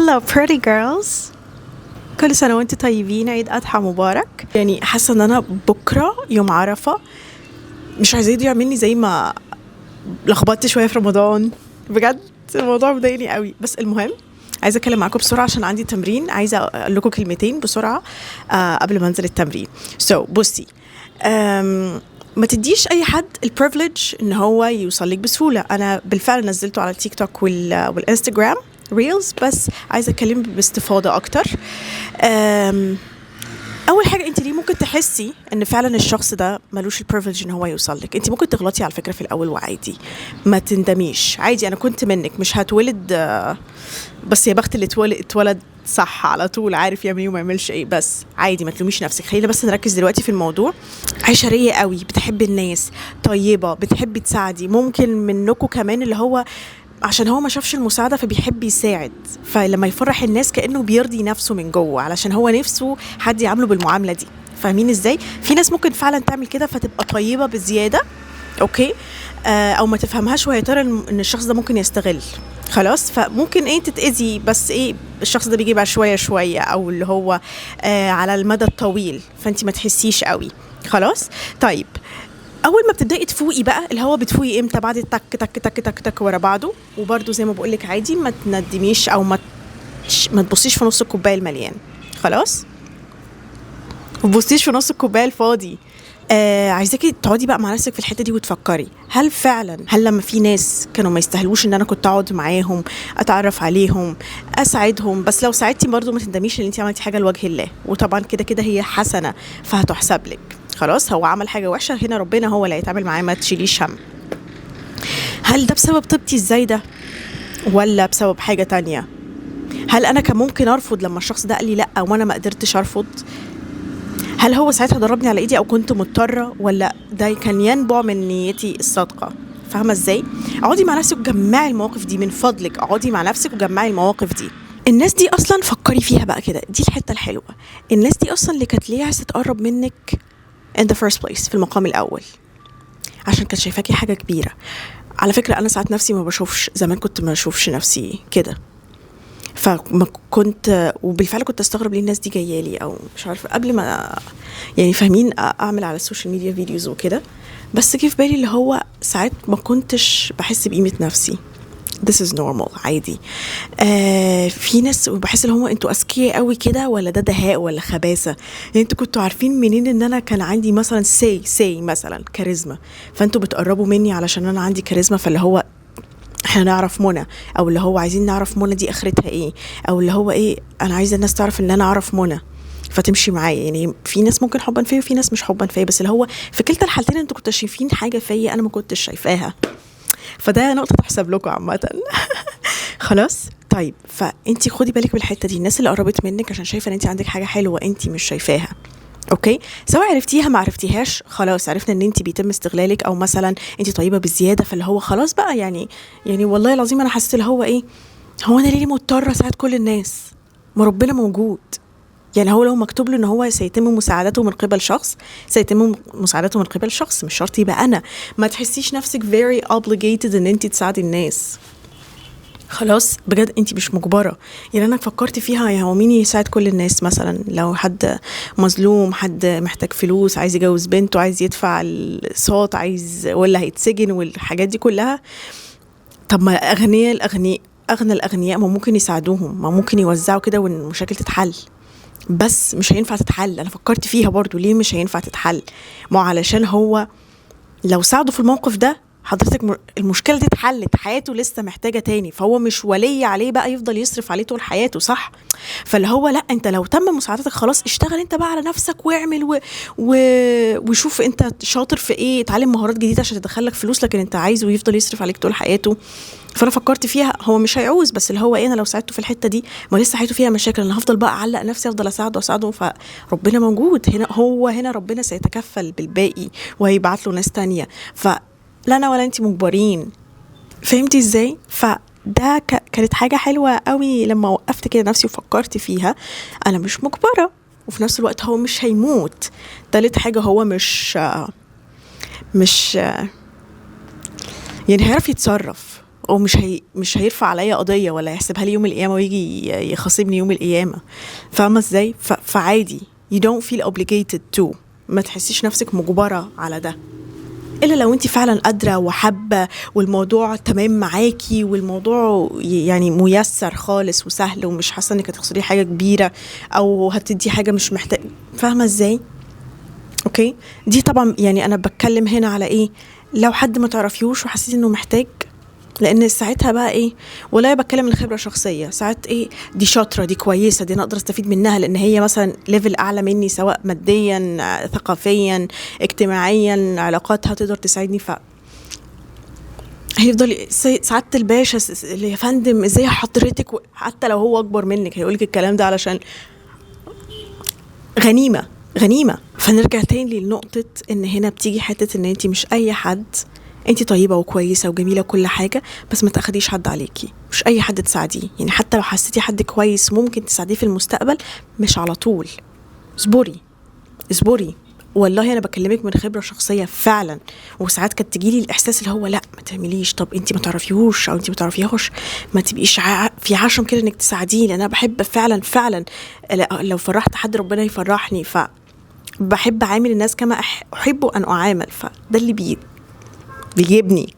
Hello pretty girls. كل سنة وانتم طيبين، عيد أضحى مبارك. يعني حاسة ان انا بكرة يوم عرفة مش عايزة يضيع مني زي ما لخبطت شوية في رمضان. بجد الموضوع مضايقني قوي. بس المهم عايزة اتكلم معاكم بسرعة عشان عندي تمرين، عايزة اقول لكم كلمتين بسرعة قبل ما انزل التمرين. بصي، ما تديش اي حد البريفليج ان هو يوصل لك بسهولة. انا بالفعل نزلته على التيك توك والانستغرام ريلز، بس عايزة اتكلم باستفاضة اكتر. اول حاجه، انت ليه ممكن تحسي ان فعلا الشخص ده ملوش البريفليج ان هو يوصل لك؟ انت ممكن تغلطي على فكره في الاول وعادي، ما تندميش، عادي. انا كنت منك، مش هتولد بس يا بخت اللي اتولد صح على طول، عارف يعمل ايه وما يعملش ايه. بس عادي، ما تلوميش نفسك. خلينا بس نركز دلوقتي في الموضوع. عشريه قوي، بتحب الناس، طيبه، بتحبي تساعدي. ممكن منكم كمان اللي هو عشان هو ما شافش المساعدة فبيحب يساعد، فلما يفرح الناس كأنه بيرضي نفسه من جوه علشان هو نفسه حد يعامله بالمعاملة دي. فاهمين ازاي؟ في ناس ممكن فعلا تعمل كده فتبقى طيبة بزيادة، اوكي، او ما تفهمهاش وهي ترى ان الشخص ده ممكن يستغل. خلاص، فممكن تتأذي، بس الشخص ده بيجي بعد شوية شوية، او اللي هو على المدى الطويل، فانت ما تحسيش قوي. خلاص، طيب. اول ما بتبداي تفوقي بقى، اللي هو بتفوقي امتى؟ بعد التك تك تك تك تك ورا بعضه. وبرده زي ما بقولك، عادي ما تندميش او ما تبصيش في نص الكوبايه المليان. خلاص، ما تبصيش في نص الكوبايه الفاضي. عايزاكي تقعدي بقى مع نفسك في الحته دي وتفكري، هل لما في ناس كانوا ما يستاهلوش ان انا كنت اقعد معاهم، اتعرف عليهم، اساعدهم، بس لو ساعدتي برضو ما تندميش ان انت عملتي حاجه لوجه الله، وطبعا كده كده هي حسنه فهتحسب لك. خلاص، هو عمل حاجه وحشه، هنا ربنا هو اللي هيتعامل معاه، ما تشيليش هم. هل ده بسبب طيبتي الزايده ولا بسبب حاجه تانية؟ هل انا كان ممكن ارفض لما الشخص ده قال لي لا وانا ما قدرتش ارفض؟ هل هو ساعتها ضربني على ايدي او كنت مضطره، ولا ده كان ينبع من نيتي الصادقه؟ فاهمه ازاي؟ اقعدي مع نفسك وجمعي المواقف دي، من فضلك اقعدي مع نفسك وجمعي المواقف دي. الناس دي اصلا فكري فيها بقى كده، دي الحته الحلوه. الناس دي اصلا اللي كانت ليه عايزه تقرب منك in the first place، في المقام الاول، عشان كانت شايفاكي حاجه كبيره. على فكره انا ساعات نفسي ما بشوفش، زمان كنت ما بشوفش نفسي كده، فما كنت، وبالفعل كنت استغرب ليه الناس دي جايه لي، او مش عارفه، قبل ما يعني فاهمين اعمل على السوشيال ميديا فيديوز وكده. بس جه في بالي اللي هو ساعات ما كنتش بحس بقيمه نفسي. This is normal، عادي. في ناس بحس اللي هو انتوا اذكياء قوي كده، ولا ده دهاء ولا خباثه؟ يعني انتوا كنتوا عارفين منين ان انا كان عندي مثلا سي مثلا كاريزما، فانتوا بتقربوا مني علشان انا عندي كاريزما، فاللي هو احنا نعرف منى، او اللي هو عايزين نعرف منى دي اخرتها ايه، او اللي هو انا عايزه الناس تعرف ان انا اعرف منى فتمشي معايا. يعني في ناس ممكن حبا فيا وفي ناس مش حبا فيا، بس اللي هو في كلتا الحالتين انتوا كنتوا شايفين حاجه فيا انا ما كنتش شايفاها، فده نقطه تحسب لكم عامه. خلاص، طيب، فانتي خدي بالك بالحته دي. الناس اللي قربت منك عشان شايفه ان انتي عندك حاجه حلوه انتي مش شايفاها، اوكي، سواء عرفتيها ما عرفتيهاش، خلاص عرفنا ان انتي بيتم استغلالك، او مثلا انتي طيبه بزياده، فاللي هو خلاص بقى، يعني والله العظيم انا حسيت اللي هو هو انا ليه مضطره اساعد كل الناس؟ ما ربنا موجود. يعني هو لو مكتوب له ان هو سيتم مساعدته من قبل شخص، سيتم مساعدته من قبل شخص، مش شرط يبقى انا. ما تحسيش نفسك very obligated ان انتي تساعدي الناس. خلاص، بجد انتي مش مجبرة. يعني انا فكرت فيها، يا هو مين يساعد كل الناس؟ مثلا لو حد مظلوم، حد محتاج فلوس، عايز يجوز بنته، عايز يدفع الصوت، عايز ولا هيتسجن والحاجات دي كلها، طب ما اغنى الاغنياء ما ممكن يساعدوهم، ما ممكن يوزعوا كده والمشاكل تتحل. بس مش هينفع تتحل. انا فكرت فيها برضو، ليه مش هينفع تتحل؟ ما علشان هو لو ساعده في الموقف ده، حضرتك المشكلة دي اتحلت، حياته لسه محتاجة تاني، فهو مش ولي عليه بقى يفضل يصرف عليه طول حياته، صح؟ فاللي هو لا، انت لو تم مساعدتك خلاص، اشتغل انت بقى على نفسك واعمل وشوف انت شاطر في ايه، اتعلم مهارات جديدة عشان تدخلك فلوس، لكن انت عايزه يفضل يصرف عليك طول حياته. فانا فكرت فيها، هو مش هيعوز، بس اللي هو انا لو ساعدته في الحتة دي، ما لسه حياته فيها مشاكل، انا هفضل بقى اعلق نفسي، افضل اساعده، فربنا موجود هنا ربنا سيتكفل بالباقي وهيبعت له ناس تانية. لا انا ولا انتي مجبرين. فهمتي ازاي؟ فده كانت حاجة حلوة قوي لما وقفت كده نفسي وفكرت فيها. انا مش مجبرة، وفي نفس الوقت هو مش هيموت. تالت حاجة، هو مش يعني هيعرف يتصرف. مش هيرفع عليا قضيه ولا يحسبها لي يوم القيامه ويجي يخاصمني يوم القيامه. فاهمه ازاي؟ فعادي you don't feel obligated to. ما تحسيش نفسك مجبره على ده الا لو انت فعلا قادره وحابه والموضوع تمام معاكي والموضوع يعني ميسر خالص وسهل ومش حاسه انك هتخسري حاجه كبيره او هتدي حاجه مش محتاج. فاهمه ازاي؟ اوكي. دي طبعا يعني انا بتكلم هنا على ايه، لو حد ما تعرفيوش وحسيتي انه محتاج، لان ساعتها بقى ايه، ولا بتكلم من خبره شخصيه، ساعات ايه دي شاطره دي كويسه دي انا اقدر استفيد منها لان هي مثلا ليفل اعلى مني سواء ماديا ثقافيا اجتماعيا علاقاتها تقدر تساعدني. هيفضل سعادة الباشا اللي يا فندم ازاي حضرتك، حتى لو هو اكبر منك هيقولك الكلام ده علشان غنيمة غنيمة. فنرجع تاني لنقطة ان هنا بتيجي حتة ان انتي مش اي حد، انتي طيبة وكويسة وجميلة وكل حاجة، بس ما تاخديش حد عليكي، مش اي حد تساعديه. يعني حتى لو حسيتي حد كويس ممكن تساعديه في المستقبل، مش على طول. اصبري اصبري. والله انا بكلمك من خبره شخصيه فعلا. وساعات كانت تجيلي الاحساس اللي هو لا ما تعمليش، طب انت ما تعرفيهوش او انت ما تعرفيهوش، ما تبقيش في عشم كده انك تساعديه، لان انا بحب فعلا فعلا لو فرحت حد ربنا يفرحني، فبحب اعامل الناس كما احب ان اعامل. فده اللي بيجيبني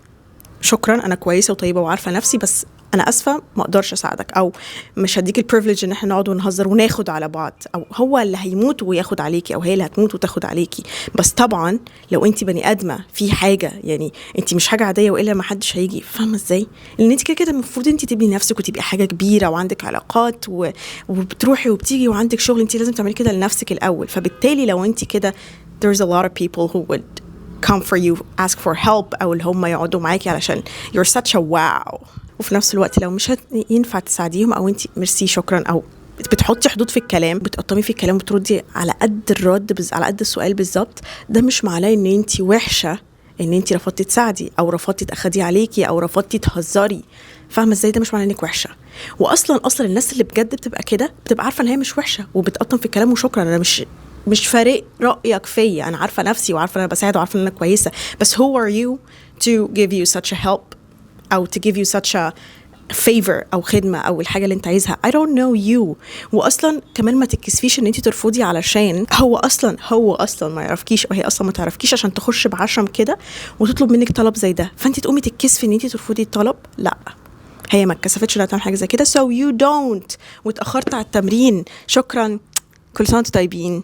شكرا انا كويسه وطيبه وعارفه نفسي، بس انا اسفه ما اقدرش اساعدك، او مش هديك البريفليج ان احنا نقعد ونهزر وناخد على بعض، او هو اللي هيموت وياخد عليكي او هي اللي هتموت وتاخد عليكي. بس طبعا لو انت بني ادمه في حاجه، يعني انت مش حاجه عاديه والا ما حدش هيجي. فاهمه ازاي؟ لان انت كده المفروض انت تبني نفسك وتبقي حاجه كبيره وعندك علاقات وبتروحي وبتيجي وعندك شغل، انت لازم تعملي كده لنفسك الاول. فبالتالي لو انت كده there's a lot of people who would come for you, ask for help، او اللي هم يقعدوا معاكي علشان you're such a wow. وفي نفس الوقت لو مش ينفع تساعديهم او انت ميرسي شكرا، او بتحطي حدود في الكلام، بتقطمي في الكلام وتردي على قد الرد على قد السؤال بالظبط، ده مش معناه ان انت وحشه ان انت رفضتي تساعدي او رفضتي تاخدي عليكي او رفضتي تهزري. فاهمه ازاي؟ ده مش معناه انك وحشه. واصلا الناس اللي بجد بتبقى كده بتبقى عارفه ان هي مش وحشه وبتقطم في الكلام وشكرا. انا مش فارق رأيك فيا، أنا عارفة نفسي وعارفة أنا بساعد وعارفة أنا كويسة، بس who are you to give you such a help أو to give you such a favor أو خدمة أو الحاجة اللي أنت عايزها. I don't know you. وأصلا كمان ما تكسفيش أن أنت ترفضي علشان هو أصلا ما يعرفكيش أو هي أصلا ما تعرفكيش عشان تخش بعشم كده وتطلب منك طلب زي ده، فأنت تقومي تتكسفي أن أنت ترفضي الطلب. لا، هي ما اتكسفتش انها تعمل حاجة زي كده، so you don't. واتأخرت على التمرين، شكرا، كل سنة وانتم طيبين.